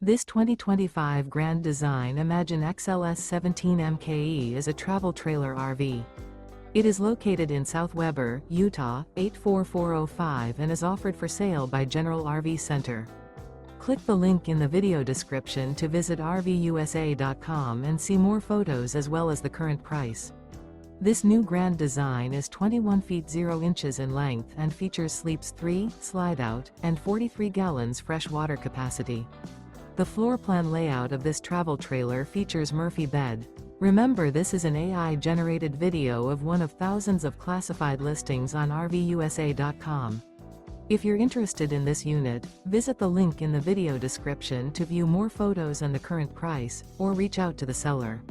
This 2025 Grand Design Imagine XLS 17 MKE is a travel trailer RV. It is located in South Weber, Utah, 84405 and is offered for sale by General RV Center. Click the link in the video description to visit RVUSA.com and see more photos as well as the current price. This new Grand Design is 21 feet 0 inches in length and features sleeps 3, Slideout, and 43 gallons fresh water capacity. The floor plan layout of this travel trailer features Murphy bed. Remember, this is an AI-generated video of one of thousands of classified listings on RVUSA.com. If you're interested in this unit, visit the link in the video description to view more photos and the current price, or reach out to the seller.